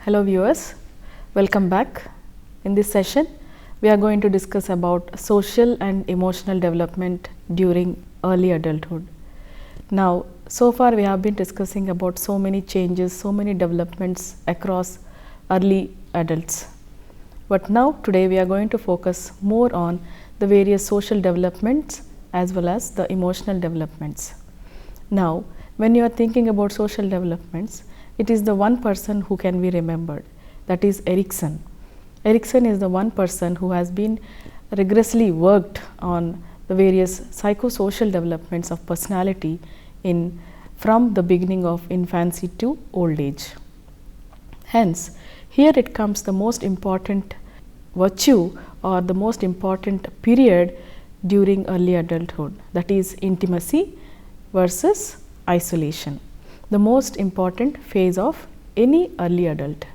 Hello viewers, welcome back. In this session, we are going to discuss about social and emotional development during early adulthood. Now, so far we have been discussing about so many changes, so many developments across early adults. But now today we are going to focus more on the various social developments as well as the emotional developments. Now, when you are thinking about social developments, it is the one person who can be remembered, that is Erikson. Erikson is the one person who has been rigorously worked on the various psychosocial developments of personality from the beginning of infancy to old age. Hence, here it comes the most important virtue or the most important period during early adulthood, that is intimacy versus isolation, the most important phase of any early adult.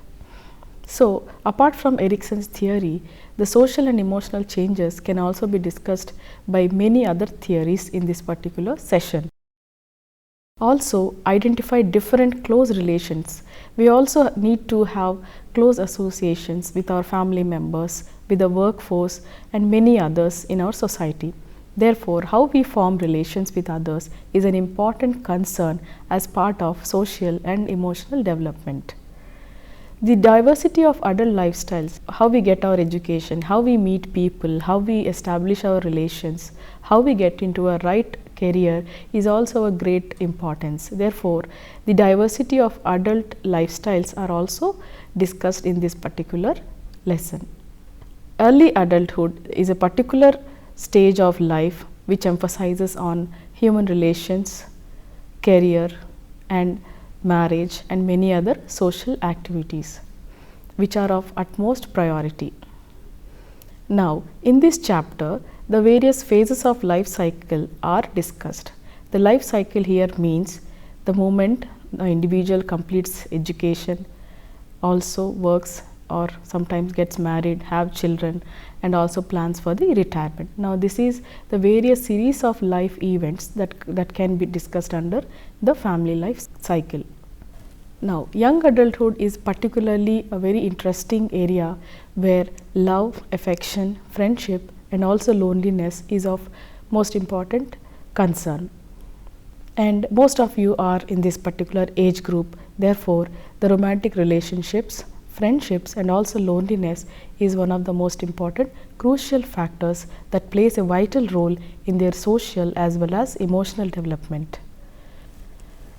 So, apart from Erikson's theory, the social and emotional changes can also be discussed by many other theories in this particular session. Also, identify different close relations. We also need to have close associations with our family members, with the workforce and many others in our society. Therefore, how we form relations with others is an important concern as part of social and emotional development. The diversity of adult lifestyles, how we get our education, how we meet people, how we establish our relations, how we get into a right career is also a great importance. Therefore, the diversity of adult lifestyles are also discussed in this particular lesson. Early adulthood is a particular stage of life which emphasizes on human relations, career and marriage and many other social activities which are of utmost priority. Now, in this chapter, the various phases of life cycle are discussed. The life cycle here means the moment the individual completes education, also works or sometimes gets married, have children and also plans for the retirement. Now, this is the various series of life events that can be discussed under the family life cycle. Now, young adulthood is particularly a very interesting area where love, affection, friendship and also loneliness is of most important concern. And most of you are in this particular age group. Therefore, the romantic relationships, friendships and also loneliness is one of the most important crucial factors that plays a vital role in their social as well as emotional development.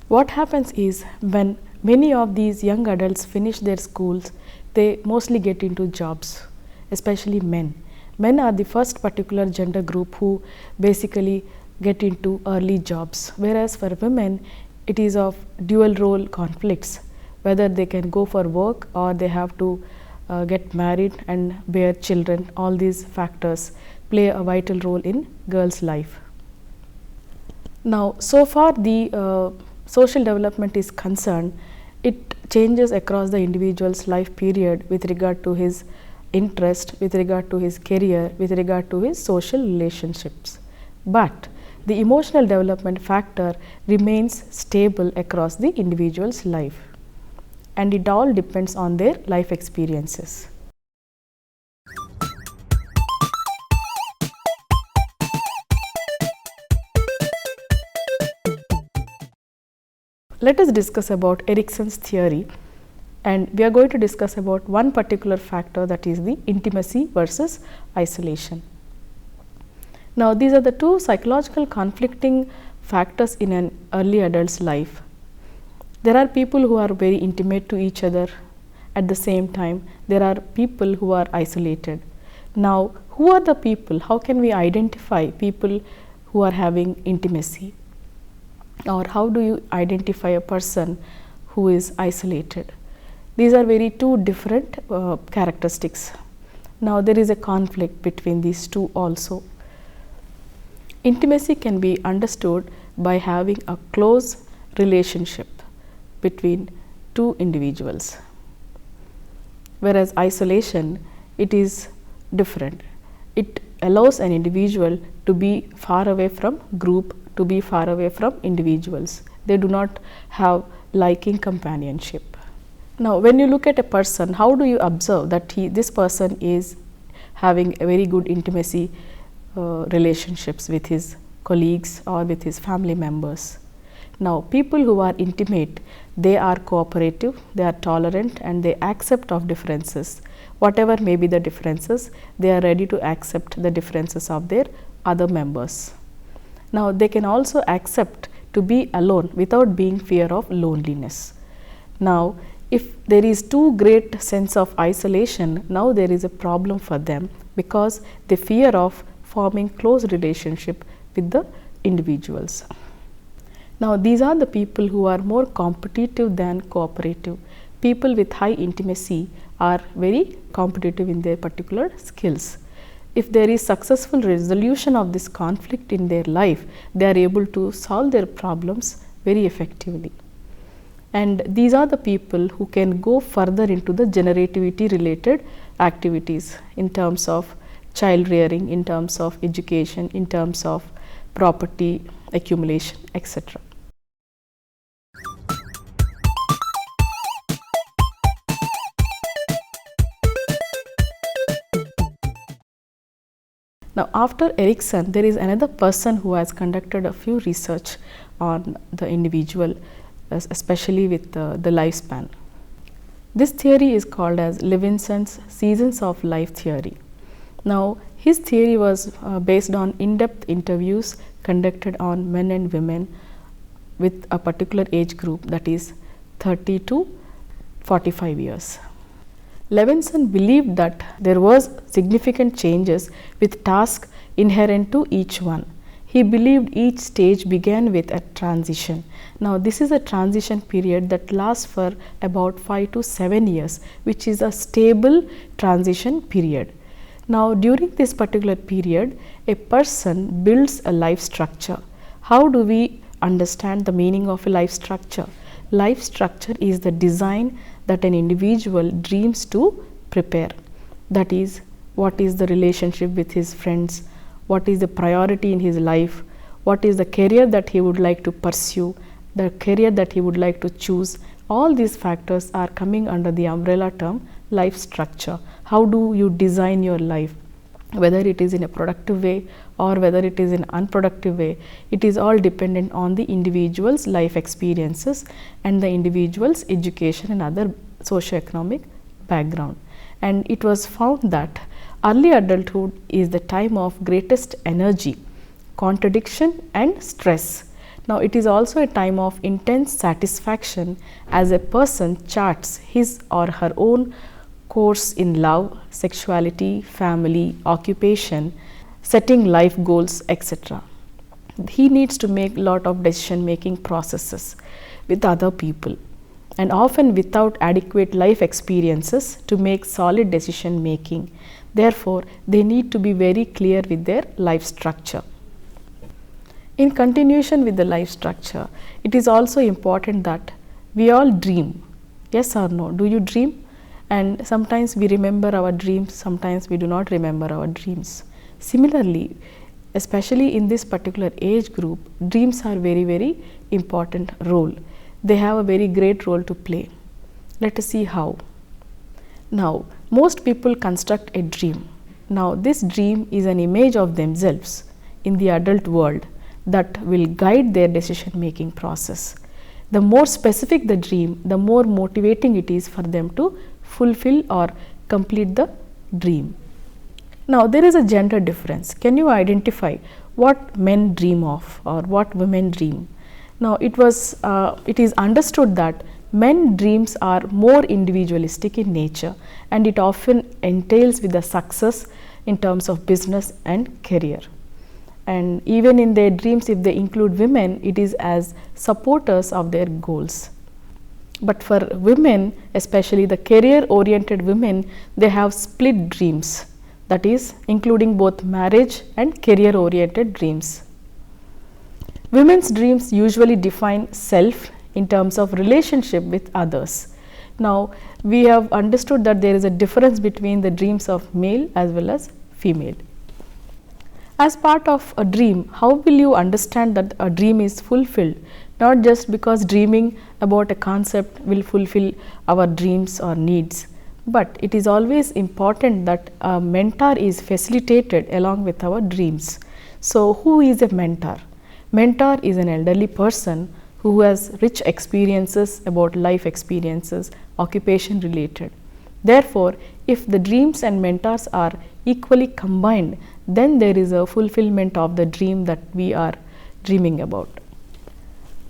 What happens is when many of these young adults finish their schools, they mostly get into jobs, especially men. Men are the first particular gender group who basically get into early jobs, whereas for women it is of dual role conflicts, whether they can go for work or they have to get married and bear children. All these factors play a vital role in girls' life. Now, so far the social development is concerned, it changes across the individual's life period with regard to his interest, with regard to his career, with regard to his social relationships. But the emotional development factor remains stable across the individual's life, and it all depends on their life experiences. Let us discuss about Erikson's theory, and we are going to discuss about one particular factor, that is the intimacy versus isolation. Now, these are the two psychological conflicting factors in an early adult's life. There are people who are very intimate to each other. At the same time, there are people who are isolated. Now, who are the people? How can we identify people who are having intimacy? Or how do you identify a person who is isolated? These are very two different characteristics. Now, there is a conflict between these two also. Intimacy can be understood by having a close relationship between two individuals, whereas isolation, it is different. It allows an individual to be far away from group, to be far away from individuals. They do not have liking companionship. Now, when you look at a person, how do you observe that this person is having a very good intimacy relationships with his colleagues or with his family members? Now, people who are intimate, they are cooperative, they are tolerant, and they accept of differences. Whatever may be the differences, they are ready to accept the differences of their other members. Now, they can also accept to be alone without being fear of loneliness. Now, if there is too great sense of isolation, now there is a problem for them because they fear of forming close relationship with the individuals. Now, these are the people who are more competitive than cooperative. People with high intimacy are very competitive in their particular skills. If there is successful resolution of this conflict in their life, they are able to solve their problems very effectively. And these are the people who can go further into the generativity related activities in terms of child rearing, in terms of education, in terms of property accumulation, etc. Now, after Erikson, there is another person who has conducted a few research on the individual, especially with the lifespan. This theory is called as Levinson's seasons of life theory. Now, his theory was based on in-depth interviews conducted on men and women with a particular age group, that is 30 to 45 years. Levinson believed that there was significant changes with tasks inherent to each one. He believed each stage began with a transition. Now, this is a transition period that lasts for about 5 to 7 years, which is a stable transition period. Now, during this particular period, a person builds a life structure. How do we understand the meaning of a life structure? Life structure is the design that an individual dreams to prepare. That is, what is the relationship with his friends, what is the priority in his life, what is the career that he would like to pursue, the career that he would like to choose. All these factors are coming under the umbrella term life structure. How do you design your life? Whether it is in a productive way or whether it is in unproductive way, it is all dependent on the individual's life experiences and the individual's education and other socio-economic background. And it was found that early adulthood is the time of greatest energy, contradiction and stress. Now, it is also a time of intense satisfaction as a person charts his or her own course in love, sexuality, family, occupation, setting life goals, etc. He needs to make a lot of decision making processes with other people and often without adequate life experiences to make solid decision making. Therefore, they need to be very clear with their life structure. In continuation with the life structure, it is also important that we all dream. Yes or no? Do you dream? And sometimes we remember our dreams, sometimes we do not remember our dreams. Similarly, especially in this particular age group, dreams are very important role. They have a very great role to play. Let us see how. Now, most people construct a dream. Now, this dream is an image of themselves in the adult world that will guide their decision making process. The more specific the dream, the more motivating it is for them to fulfill or complete the dream. Now, there is a gender difference. Can you identify what men dream of or what women dream? Now, it is understood that men dreams are more individualistic in nature and it often entails with the success in terms of business and career. And even in their dreams, if they include women, it is as supporters of their goals. But for women, especially the career oriented women, they have split dreams, that is including both marriage and career oriented dreams. Women's dreams usually define self in terms of relationship with others. Now, we have understood that there is a difference between the dreams of male as well as female. As part of a dream, how will you understand that a dream is fulfilled? not just because dreaming about a concept will fulfill our dreams or needs, but it is always important that a mentor is facilitated along with our dreams. So, who is a mentor? Mentor is an elderly person who has rich experiences about life experiences, occupation related. Therefore, if the dreams and mentors are equally combined, then there is a fulfillment of the dream that we are dreaming about.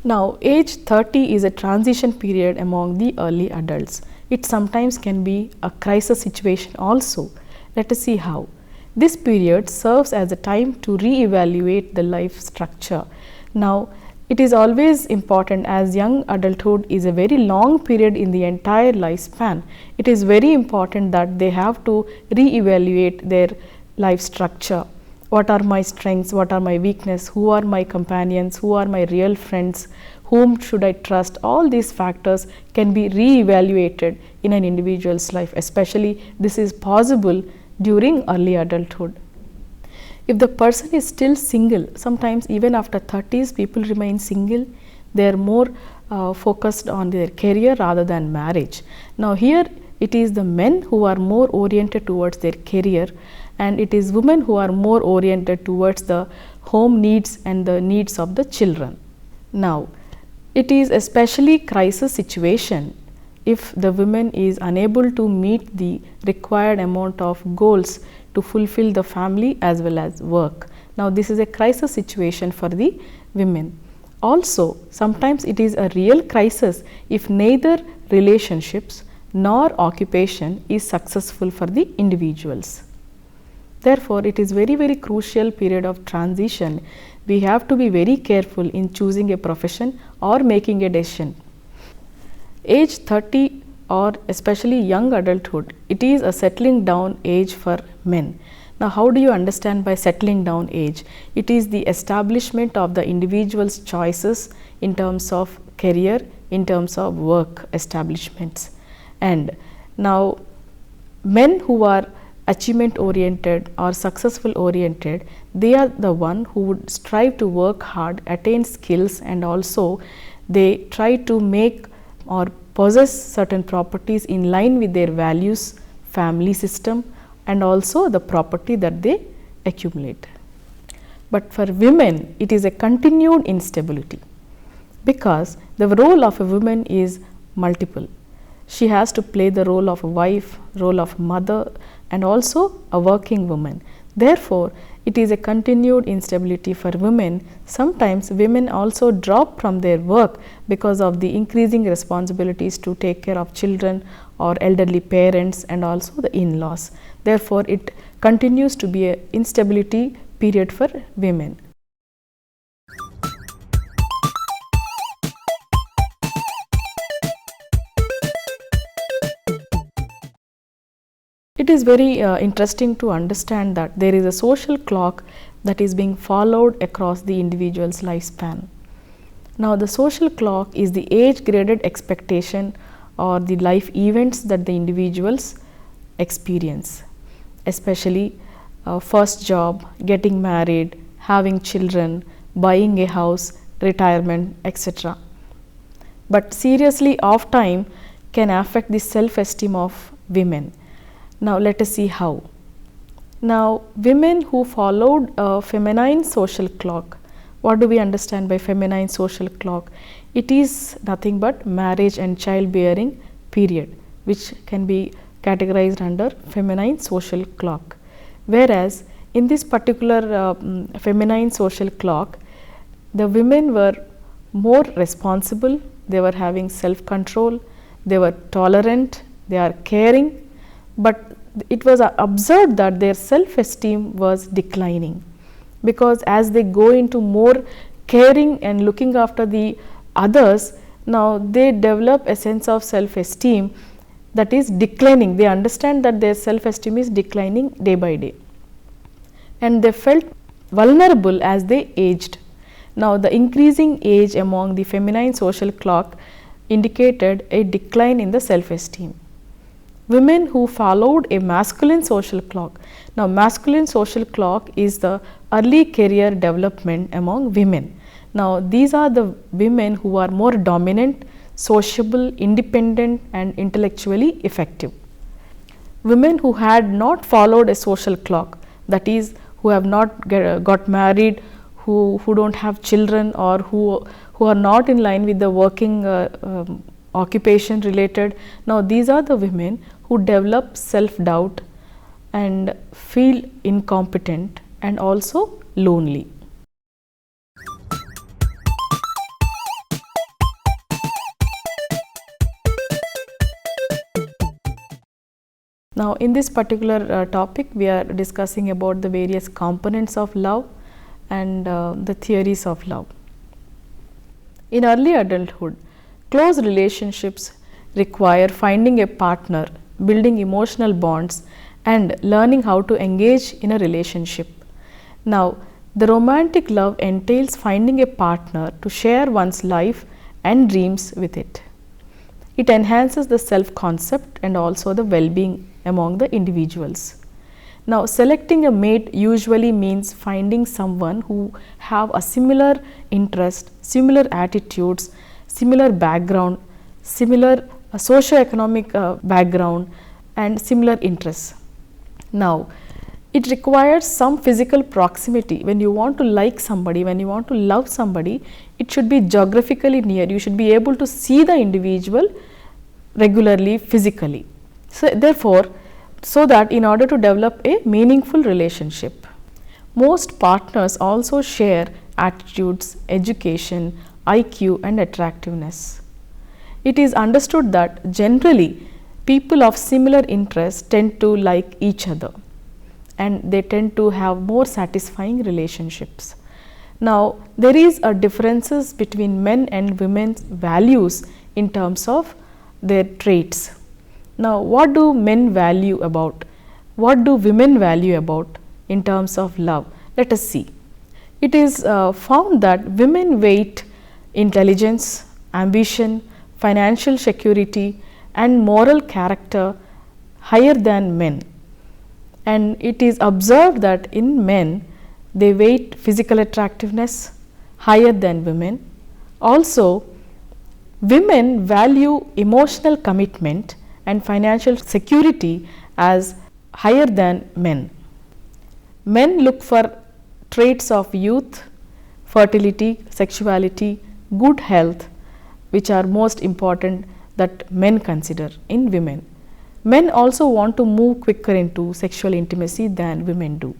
Now, age 30 is a transition period among the early adults. It sometimes can be a crisis situation also. Let us see how. This period serves as a time to re-evaluate the life structure. Now, it is always important, as young adulthood is a very long period in the entire lifespan. It is very important that they have to re-evaluate their life structure. What are my strengths? What are my weaknesses? Who are my companions? Who are my real friends? Whom should I trust? All these factors can be re-evaluated in an individual's life. Especially this is possible during early adulthood. If the person is still single, sometimes even after 30s people remain single, they are more focused on their career rather than marriage. Now here it is the men who are more oriented towards their career, and it is women who are more oriented towards the home needs and the needs of the children. Now it is especially crisis situation if the woman is unable to meet the required amount of goals to fulfill the family as well as work. Now this is a crisis situation for the women. Also, sometimes it is a real crisis if neither relationships nor occupation is successful for the individuals. Therefore, it is very crucial period of transition. We have to be very careful in choosing a profession or making a decision. Age 30 or especially young adulthood, it is a settling down age for men. Now, how do you understand by settling down age? It is the establishment of the individual's choices in terms of career, in terms of work establishments. And now men who are achievement oriented or successful oriented, they are the one who would strive to work hard, attain skills, and also they try to make or possess certain properties in line with their values, family system, and also the property that they accumulate. But for women, it is a continued instability, because the role of a woman is multiple. She has to play the role of a wife, role of mother, and also a working woman. Therefore, it is a continued instability for women. Sometimes women also drop from their work because of the increasing responsibilities to take care of children or elderly parents and also the in-laws. Therefore, it continues to be an instability period for women. It is very interesting to understand that there is a social clock that is being followed across the individual's lifespan. Now, the social clock is the age graded expectation or the life events that the individuals experience, especially first job, getting married, having children, buying a house, retirement, etc. But seriously, off time can affect the self-esteem of women. Now, let us see how. Now, women who followed a feminine social clock, what do we understand by feminine social clock? It is nothing but marriage and childbearing period, which can be categorized under feminine social clock. Whereas, in this particular feminine social clock, the women were more responsible, they were having self-control, they were tolerant, they are caring, but it was observed that their self-esteem was declining, because as they go into more caring and looking after the others, now they develop a sense of self-esteem that is declining. They understand that their self-esteem is declining day by day, and they felt vulnerable as they aged. Now, the increasing age among the feminine social clock indicated a decline in the self-esteem. Women who followed a masculine social clock. Now, masculine social clock is the early career development among women. Now, these are the women who are more dominant, sociable, independent and intellectually effective. Women who had not followed a social clock, that is, who have not got married, who don't have children, or who are not in line with the working occupation related. Now, these are the women who develop self-doubt and feel incompetent and also lonely. Now, in this particular topic, we are discussing about the various components of love and the theories of love. In early adulthood, close relationships require finding a partner, building emotional bonds and learning how to engage in a relationship. Now, the romantic love entails finding a partner to share one's life and dreams with it. It enhances the self-concept and also the well-being among the individuals. Now, selecting a mate usually means finding someone who have a similar interest, similar attitudes, similar background, similar socio-economic background and similar interests. Now, it requires some physical proximity. When you want to like somebody, when you want to love somebody, it should be geographically near. You should be able to see the individual regularly physically. So, therefore, so that in order to develop a meaningful relationship, most partners also share attitudes, education, IQ and attractiveness. It is understood that generally people of similar interests tend to like each other and they tend to have more satisfying relationships. Now, there is a differences between men and women's values in terms of their traits. Now, what do men value about? What do women value about in terms of love? Let us see. It is found that women weight intelligence, ambition, financial security and moral character higher than men. And it is observed that in men, they weight physical attractiveness higher than women. Also, women value emotional commitment and financial security as higher than men. Men look for traits of youth, fertility, sexuality, good health, which are most important that men consider in women. Men also want to move quicker into sexual intimacy than women do.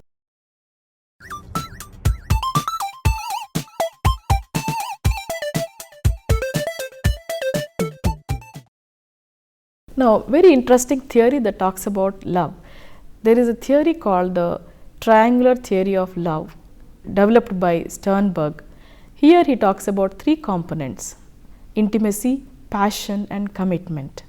Now, very interesting theory that talks about love. There is a theory called the triangular theory of love developed by Sternberg. Here he talks about three components: intimacy, passion and commitment.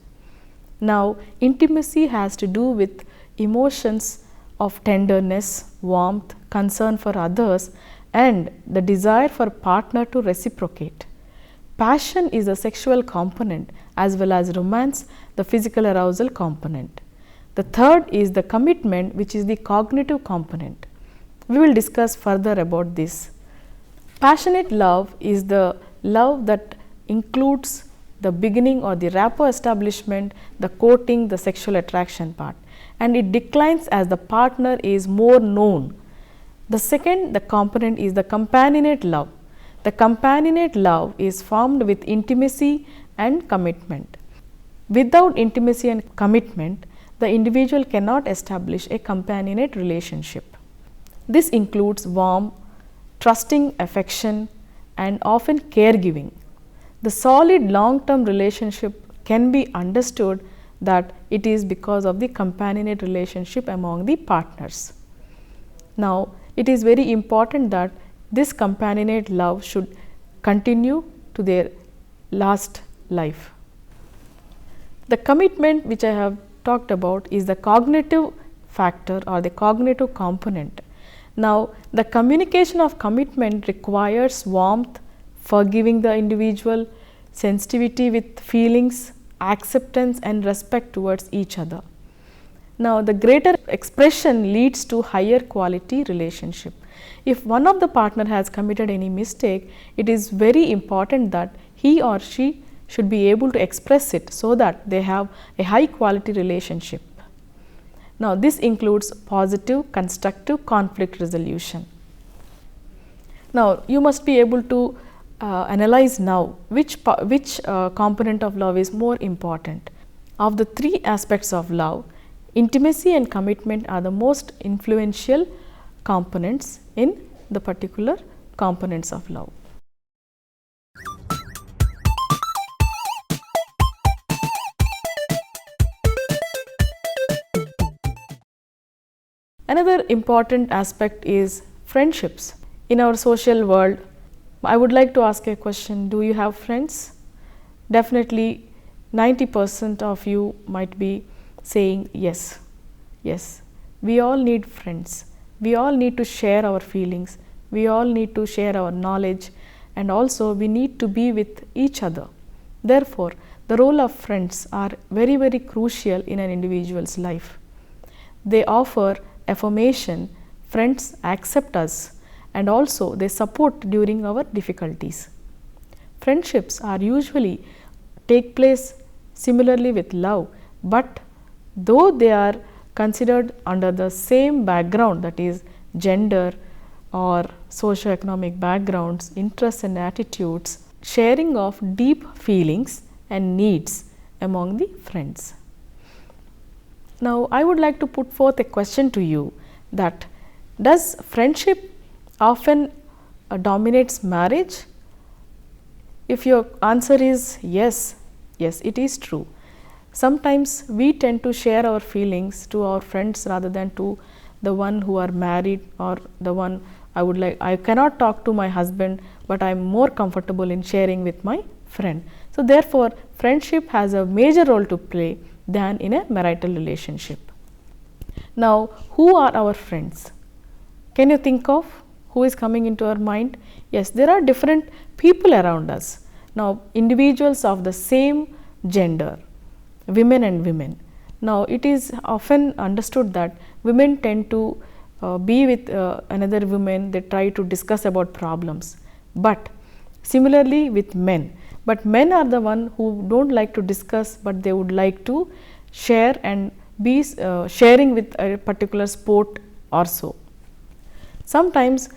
Now, intimacy has to do with emotions of tenderness, warmth, concern for others and the desire for partner to reciprocate. Passion is a sexual component as well as romance, the physical arousal component. The third is the commitment, which is the cognitive component. We will discuss further about this. Passionate love is the love that includes the beginning or the rapport establishment, the courting, the sexual attraction part, and it declines as the partner is more known. The second, the component is the companionate love. The companionate love is formed with intimacy and commitment. Without intimacy and commitment, the individual cannot establish a companionate relationship. This includes warm, trusting affection and often caregiving. The solid long-term relationship can be understood that it is because of the companionate relationship among the partners. Now, it is very important that this companionate love should continue to their last life. The commitment which I have talked about is the cognitive factor or the cognitive component. Now, the communication of commitment requires warmth, forgiving the individual, sensitivity with feelings, acceptance and respect towards each other. Now, the greater expression leads to higher quality relationship. If one of the partner has committed any mistake, it is very important that he or she should be able to express it so that they have a high quality relationship. Now, this includes positive, constructive conflict resolution. Now, you must be able to analyze now which component of love is more important. Of the three aspects of love, intimacy and commitment are the most influential components in the particular components of love. Another important aspect is friendships. In our social world, I would like to ask a question: do you have friends? Definitely 90% of you might be saying yes. Yes, we all need friends. We all need to share our feelings. We all need to share our knowledge, and also we need to be with each other. Therefore, the role of friends are very, very crucial in an individual's life. They offer affirmation, friends accept us, and also they support during our difficulties. Friendships are usually take place similarly with love, but though they are considered under the same background, that is gender or socio-economic backgrounds, interests and attitudes, sharing of deep feelings and needs among the friends. Now, I would like to put forth a question to you, that does friendship often dominates marriage? If your answer is yes, yes, it is true. Sometimes we tend to share our feelings to our friends rather than to the one who are married, or the one I cannot talk to my husband, but I am more comfortable in sharing with my friend. So, therefore, friendship has a major role to play than in a marital relationship. Now, who are our friends? Can you think of who is coming into our mind? Yes, there are different people around us. Now, individuals of the same gender, women and women. Now, it is often understood that women tend to be with another woman, they try to discuss about problems, but similarly with men. But men are the one who don't like to discuss, but they would like to share and be sharing with a particular sport or so. Sometimes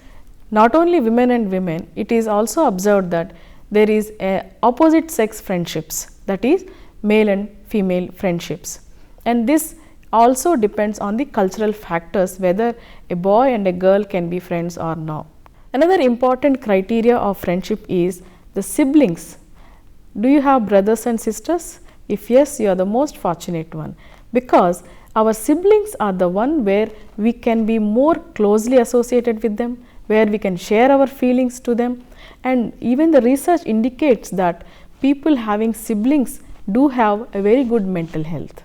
not only women and women, it is also observed that there is opposite sex friendships, that is male and female friendships, and this also depends on the cultural factors whether a boy and a girl can be friends or not. Another important criteria of friendship is the siblings. Do you have brothers and sisters? If yes, you are the most fortunate one, because our siblings are the one where we can be more closely associated with them, where we can share our feelings to them, and even the research indicates that people having siblings do have a very good mental health.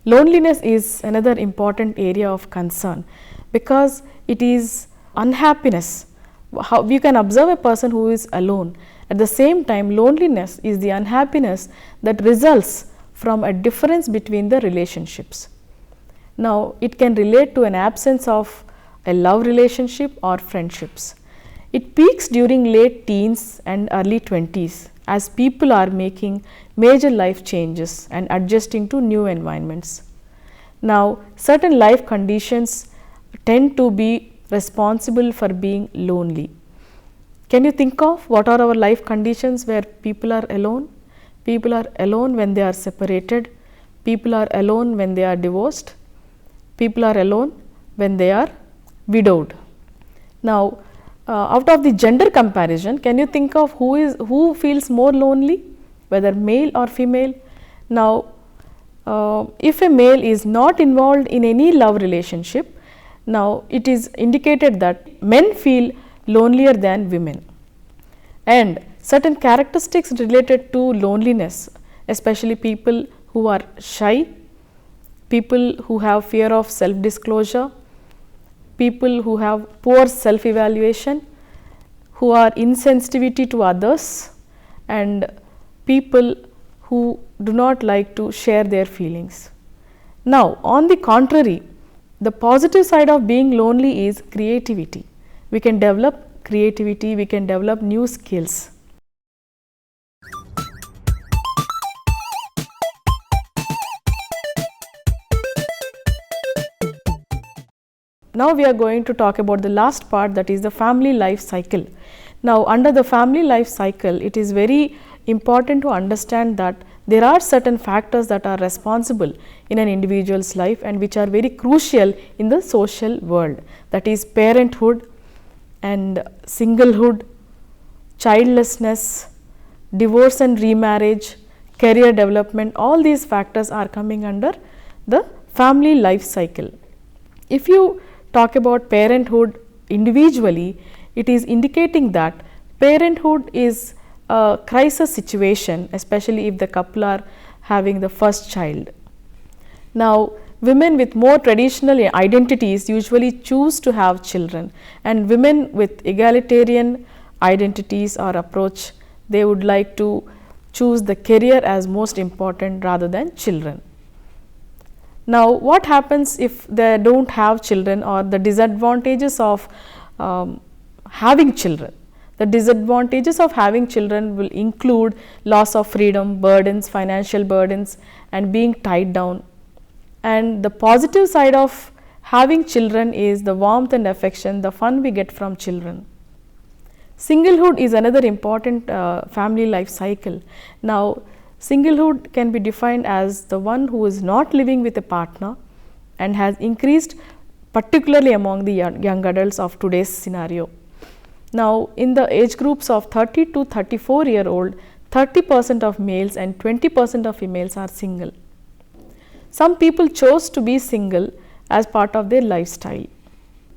Loneliness is another important area of concern, because it is unhappiness. How we can observe a person who is alone. At the same time, loneliness is the unhappiness that results from a difference between the relationships. Now, it can relate to an absence of a love relationship or friendships. It peaks during late teens and early 20s as people are making major life changes and adjusting to new environments. Now, certain life conditions tend to be responsible for being lonely. Can you think of what are our life conditions where people are alone? People are alone when they are separated. People are alone when they are divorced. People are alone when they are widowed. Now, out of the gender comparison, can you think of who feels more lonely, whether male or female? Now, if a male is not involved in any love relationship, now it is indicated that men feel lonelier than women, and certain characteristics related to loneliness, especially people who are shy, people who have fear of self disclosure, people who have poor self evaluation, who are insensitivity to others, and people who do not like to share their feelings. Now, on the contrary, the positive side of being lonely is creativity. we can develop creativity, we can develop new skills. Now we are going to talk about the last part, that is the family life cycle. Now under the family life cycle, it is very important to understand that there are certain factors that are responsible in an individual's life and which are very crucial in the social world, that is parenthood and singlehood, childlessness, divorce and remarriage, career development. All these factors are coming under the family life cycle. If you talk about parenthood individually, it is indicating that parenthood is a crisis situation, especially if the couple are having the first child. Now women with more traditional identities usually choose to have children, and women with egalitarian identities or approach, they would like to choose the career as most important rather than children. Now what happens if they do not have children, or the disadvantages of having children? The disadvantages of having children will include loss of freedom, burdens, financial burdens, and being tied down. And the positive side of having children is the warmth and affection, the fun we get from children. Singlehood is another important family life cycle. Now singlehood can be defined as the one who is not living with a partner and has increased particularly among the young adults of today's scenario. Now in the age groups of 30 to 34-year-old, 30% of males and 20% of females are single. Some people chose to be single as part of their lifestyle.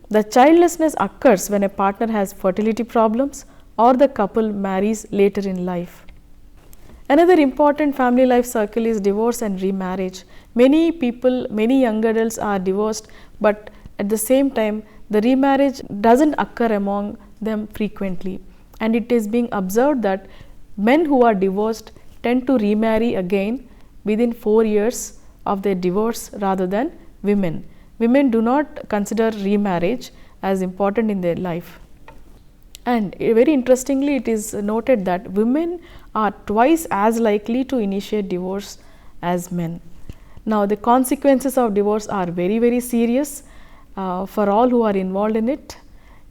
The childlessness occurs when a partner has fertility problems or the couple marries later in life. Another important family life cycle is divorce and remarriage. Many people, many young adults are divorced, but at the same time the remarriage doesn't occur among them frequently, and it is being observed that men who are divorced tend to remarry again within 4 years of their divorce rather than women. Women do not consider remarriage as important in their life. And very interestingly, it is noted that women are twice as likely to initiate divorce as men. Now the consequences of divorce are very, very serious for all who are involved in it,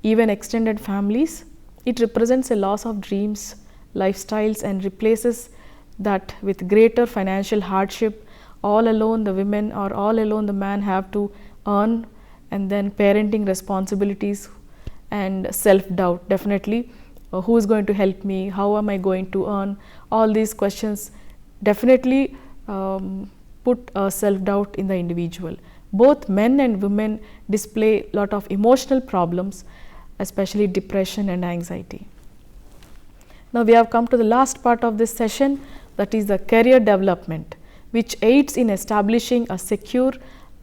even extended families. It represents a loss of dreams, lifestyles, and replaces that with greater financial hardship. All alone the women or all alone the man have to earn, and then parenting responsibilities and self-doubt. Definitely who is going to help me, how am I going to earn, all these questions definitely put self-doubt in the individual. Both men and women display lot of emotional problems, especially depression and anxiety. Now we have come to the last part of this session, that is the career development, which aids in establishing a secure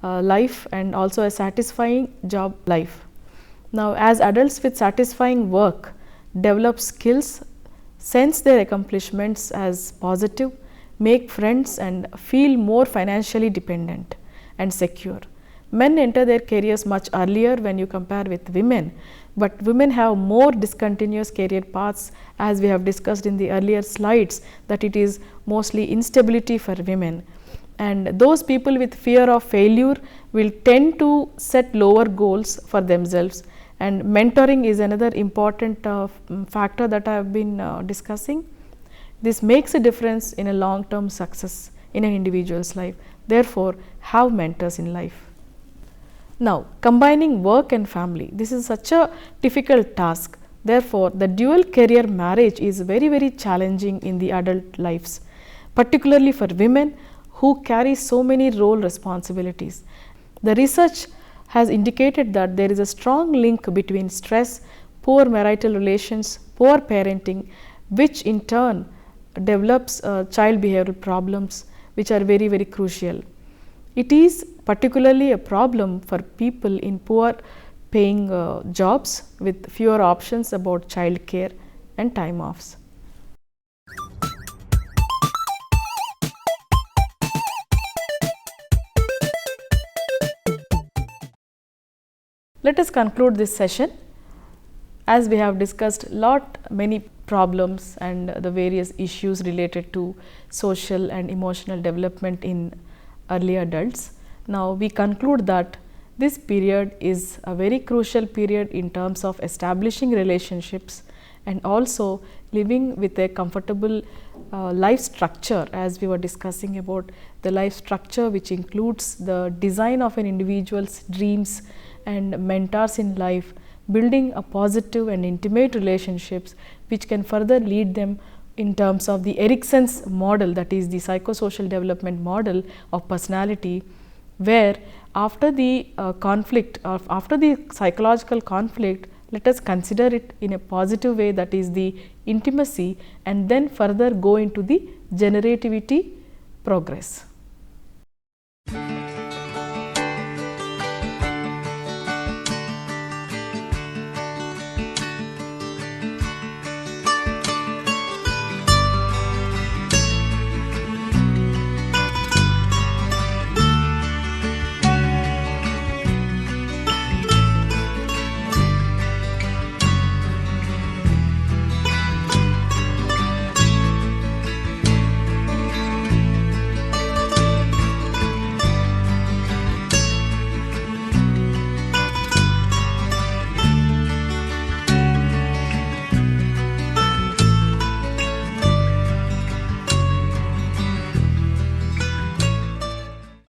life and also a satisfying job life. Now as adults with satisfying work develop skills, sense their accomplishments as positive, make friends and feel more financially dependent and secure. Men enter their careers much earlier when you compare with women, but women have more discontinuous career paths, as we have discussed in the earlier slides, that it is mostly instability for women. And those people with fear of failure will tend to set lower goals for themselves, and mentoring is another important factor that I have been discussing. This makes a difference in a long-term success in an individual's life. Therefore, have mentors in life. Now, combining work and family, this is such a difficult task. Therefore, the dual career marriage is very, very challenging in the adult lives, particularly for women who carry so many role responsibilities. The research has indicated that there is a strong link between stress, poor marital relations, poor parenting, which in turn develops child behavioral problems, which are very, very crucial. It is particularly a problem for people in poor paying jobs with fewer options about child care and time offs. Let us conclude this session. as we have discussed many problems and the various issues related to social and emotional development in early adults. Now we conclude that this period is a very crucial period in terms of establishing relationships and also living with a comfortable life structure, as we were discussing about the life structure, which includes the design of an individual's dreams and mentors in life, building a positive and intimate relationships which can further lead them in terms of the Erikson's model, that is the psychosocial development model of personality, where after the conflict or after the psychological conflict, let us consider it in a positive way, that is the intimacy, and then further go into the generativity progress.